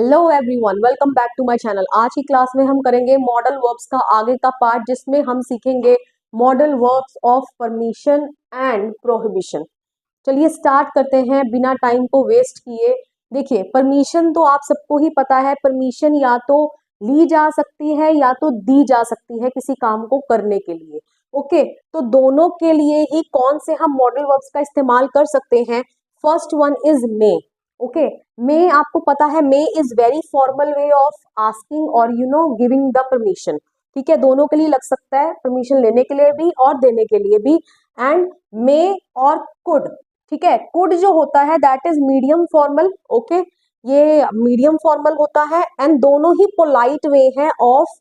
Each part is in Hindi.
Hello everyone, welcome back to my channel. आज की क्लास में हम करेंगे मॉडल वर्ब्स का आगे का पार्ट, जिसमें हम सीखेंगे modal verbs of permission and prohibition. चलिए स्टार्ट करते हैं बिना टाइम को वेस्ट किए। देखिए, परमिशन तो आप सबको ही पता है। परमिशन या तो ली जा सकती है या तो दी जा सकती है किसी काम को करने के लिए। ओके, तो दोनों के लिए ही कौन से हम मॉडल वर्ब्स का इस्तेमाल कर सकते हैं। First one is may. Okay, may आपको पता है, may is very formal way of asking और गिविंग द परमिशन। ठीक है, दोनों के लिए लग सकता है, परमिशन लेने के लिए भी और देने के लिए भी। एंड मे और कुड, ठीक है, कुड जो होता है that is medium formal. Okay, ये मीडियम फॉर्मल होता है एंड दोनों ही पोलाइट वे है of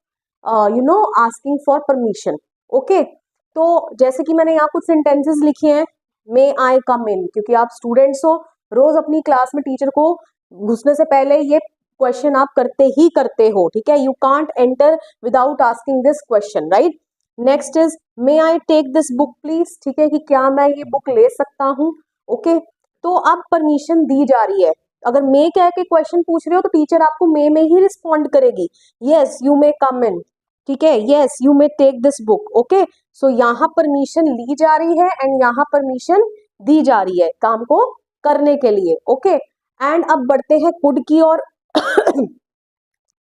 asking for permission. Okay, तो जैसे कि मैंने यहाँ कुछ सेंटेंसेस लिखे हैं, मे आई कम इन, क्योंकि आप स्टूडेंट्स हो, रोज अपनी क्लास में टीचर को घुसने से पहले ये क्वेश्चन आप करते ही करते हो। ठीक है, you can't enter without asking this question, right. Next is may I take this book please. ठीक है, कि क्या मैं ये बुक ले सकता हूँ। ओके, तो अब परमिशन दी जा रही है। अगर मे कह के क्वेश्चन पूछ रहे हो तो टीचर आपको मे में ही रिस्पॉन्ड करेगी, yes you may come in. ठीक है, yes you may take this book. Okay, so यहाँ परमिशन ली जा रही है एंड यहाँ परमिशन दी जा रही है काम को करने के लिए। ओके, एंड अब बढ़ते हैं कुड की ओर।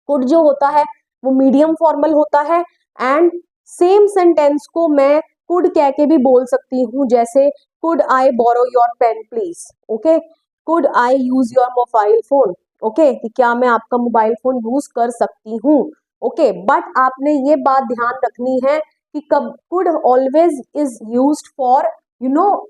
कुड जो होता है वो मीडियम फॉर्मल होता है एंड सेम सेंटेंस को मैं कुड कह के भी बोल सकती हूँ, जैसे could I borrow your pen please. Okay, could I use your mobile phone. Okay, क्या मैं आपका मोबाइल फोन यूज कर सकती हूँ। ओके, बट आपने ये बात ध्यान रखनी है कि कब could always is used for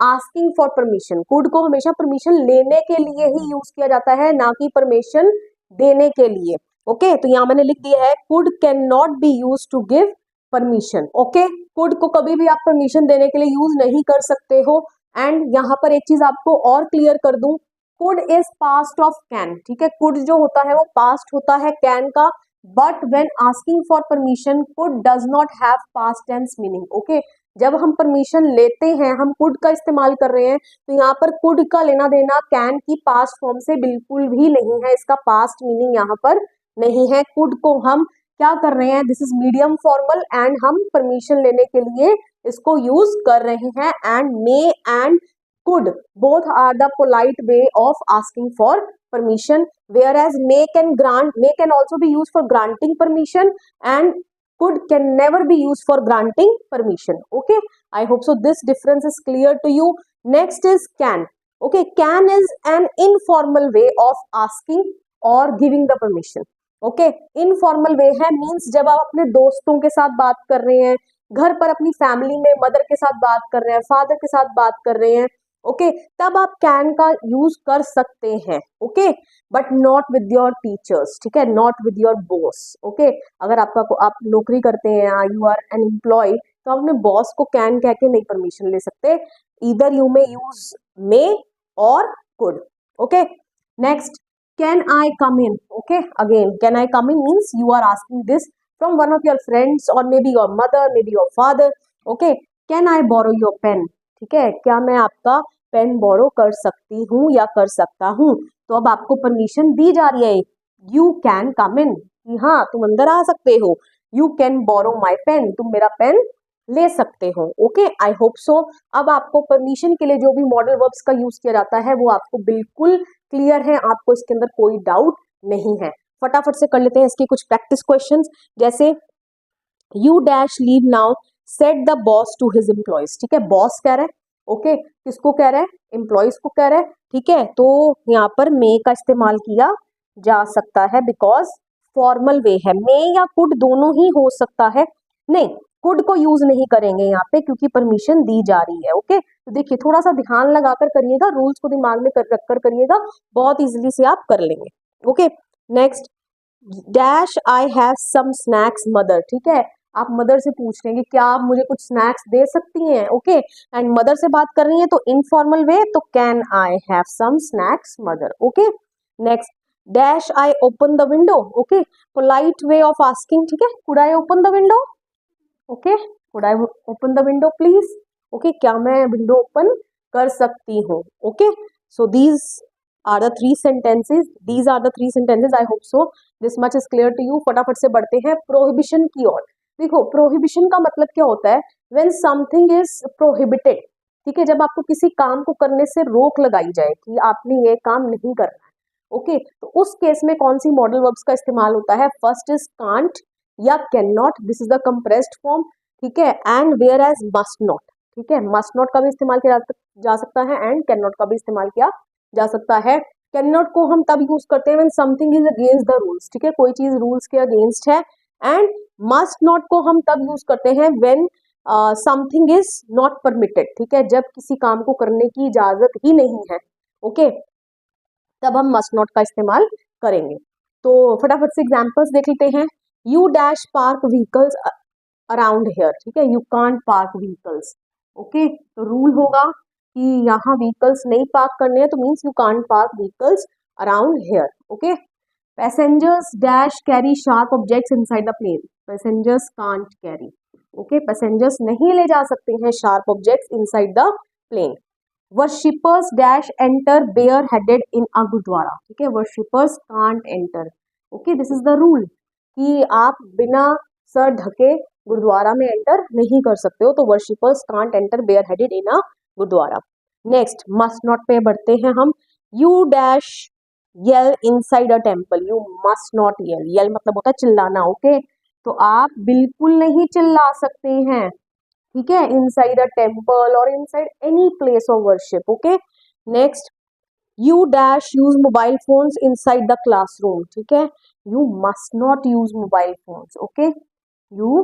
asking for permission. Could को हमेशा परमिशन लेने के लिए ही यूज किया जाता है, ना कि परमिशन देने के लिए। ओके, तो यहाँ मैंने लिख दिया है could can not be use to give permission. Okay, could को कभी भी आप परमिशन देने के लिए यूज नहीं कर सकते हो। एंड यहाँ पर एक चीज आपको और क्लियर कर दूं, could is past of can. ठीक है, कुड जो होता है वो पास्ट होता है कैन का, but when asking for permission could does not have past tense meaning. Okay, जब हम परमिशन लेते हैं, हम कुड का इस्तेमाल कर रहे हैं, तो यहाँ पर कुड का लेना देना कैन की पास्ट फॉर्म से बिल्कुल भी नहीं है। इसका पास्ट मीनिंग यहाँ पर नहीं है। कुड को हम क्या कर रहे हैं, this is medium formal and हम परमिशन लेने के लिए इसको यूज कर रहे हैं। And may and could both are the polite way of asking for permission, whereas may can also be used for granting permission and could can never be used for granting permission. Okay, I hope so this difference is clear to you. Next is can. Okay, can is an informal way of asking or giving the permission. Okay, informal वे है, मीन्स जब आप अपने दोस्तों के साथ बात कर रहे हैं, घर पर अपनी फैमिली में मदर के साथ बात कर रहे हैं, फादर के साथ बात कर रहे हैं, ओके, तब आप कैन का यूज कर सकते हैं। Okay, but not with your teachers. ठीक है, not with your boss. Okay, अगर आप नौकरी करते हैं, यू आर एन एम्प्लॉय, तो आप अपने बॉस को कैन कह के नहीं परमिशन ले सकते। ईदर यू मे यूज मे और could. Okay, next can I come in. Okay, again can I come in means you are asking this from one of your friends or maybe your mother, maybe your father. Okay, can I borrow your pen. ठीक है, क्या मैं आपका पेन बोरो कर सकती हूँ या कर सकता हूँ। तो अब आपको परमिशन दी जा रही है, यू कैन कम इन, कि हाँ तुम अंदर आ सकते हो। You can borrow my pen, तुम मेरा पेन ले सकते हो। ओके, आई होप सो अब आपको परमिशन के लिए जो भी मॉडल वर्ब्स का यूज किया जाता है वो आपको बिल्कुल क्लियर है, आपको इसके अंदर कोई डाउट नहीं है। फटाफट से कर लेते हैं इसके कुछ प्रैक्टिस क्वेश्चंस, जैसे you dash leave now said the boss to his employees. ठीक है, बॉस कह रहा है, ओके, किसको कह रहा है, एम्प्लॉयज को कह रहा है। ठीक है, तो यहाँ पर मे का इस्तेमाल किया जा सकता है बिकॉज फॉर्मल वे है। मे या कुड दोनों ही हो सकता है, नहीं कुड को यूज नहीं करेंगे यहाँ पे क्योंकि परमिशन दी जा रही है। ओके, तो देखिए थोड़ा सा ध्यान लगाकर करिएगा, रूल्स को दिमाग में रखकर करिएगा, बहुत इजीली से आप कर लेंगे। Okay, next dash I have some snacks mother. ठीक है, आप मदर से पूछ रहे हैं कि क्या आप मुझे कुछ स्नैक्स दे सकती हैं। ओके, एंड मदर से बात कर रही है तो इनफॉर्मल वे, तो can I have some snacks mother. Okay, next dash I open the window. Okay, polite way of asking. ठीक है, could I open the window. Okay, could I open the window please. Okay, क्या मैं विंडो ओपन कर सकती हूँ। Okay, so these are the three sentences, these are the three sentences. I hope so this much is clear to you. फटाफट से बढ़ते हैं प्रोहिबिशन की ओर। देखो प्रोहिबिशन का मतलब क्या होता है, व्हेन समथिंग इज प्रोहिबिटेड, ठीक है, जब आपको किसी काम को करने से रोक लगाई जाए कि आपने ये काम नहीं करना है, ओके, तो उस केस में कौन सी मॉडल वर्ब्स का इस्तेमाल होता है, फर्स्ट इज कांट या can not, this is the compressed form, ठीक है, and whereas must not, ठीक है, मस्ट नॉट का भी इस्तेमाल किया जा सकता है एंड कैन नॉट का भी इस्तेमाल किया जा सकता है। कैन नॉट को हम तब यूज करते हैं when something is against the rules, ठीक है, कोई चीज रूल्स के अगेंस्ट है, एंड मस्ट नॉट को हम तब यूज करते हैं when something is not permitted, ठीक है, जब किसी काम को करने की इजाजत ही नहीं है, ओके, तब हम मस्ट नॉट का इस्तेमाल करेंगे। तो फटाफट से एग्जांपल्स देख लेते हैं। You dash park vehicles around here, ठीक है, you can't park vehicles, okay, तो रूल होगा कि यहाँ व्हीकल्स नहीं पार्क करने हैं, तो means you can't park vehicles around here, okay. Passengers dash carry sharp objects inside the plane, passengers can't carry, okay, passengers नहीं ले जा सकते हैं sharp objects inside the plane. Worshippers dash enter bare headed in a gurudwara, ठीक है, worshippers can't enter, okay, this is the rule कि आप बिना सर ढके गुरुद्वारा में एंटर नहीं कर सकते हो, तो worshippers can't enter bare headed in a gurdwara. Next must not पे बढ़ते हैं हम। You dash yell inside a temple, you must not yell, yell मतलब होता है चिल्लाना, ओके, तो आप बिल्कुल नहीं चिल्ला सकते हैं, ठीक है, इनसाइड अ टेम्पल और inside any place of worship, okay. Next you dash use mobile phones inside the classroom, ठीक है, you must not use mobile phones, okay, you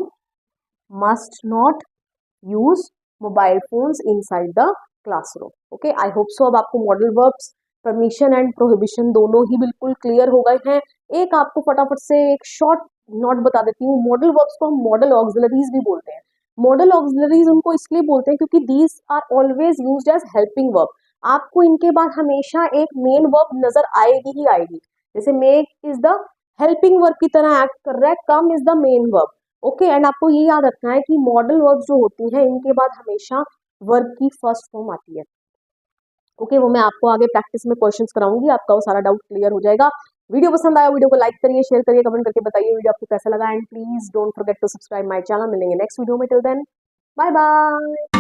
must not use mobile phones inside the classroom, okay. I hope सो अब आपको modal verbs, permission and prohibition दोनों ही बिल्कुल क्लियर हो गए हैं। एक आपको फटाफट से एक शॉर्ट नोट बता देती हूँ, मॉडल वर्ब्स को हम मॉडल ऑक्सिलरीज भी बोलते हैं। मॉडल ऑक्सिलरीज उनको इसलिए बोलते हैं क्योंकि these are always used as helping verb, आपको इनके बाद हमेशा एक मेन वर्ब नजर आएगी ही आएगी, जैसे make is the helping verb की तरह एक्ट कर रहा है, come is the main verb, okay. And आपको ये याद रखना है कि मॉडल वर्ब जो होती है इनके बाद हमेशा वर्ब की फर्स्ट फॉर्म आती है, ओके, वो मैं आपको आगे प्रैक्टिस में क्वेश्चंस कराऊंगी, आपका वो सारा डाउट क्लियर हो जाएगा। वीडियो पसंद आया, वीडियो को लाइक करिए, शेयर करिए, कमेंट करके बताइए वीडियो आपको कैसा लगा, and please don't forget to subscribe my channel. मिलेंगे नेक्स्ट वीडियो में, टिल देन बाय बाय।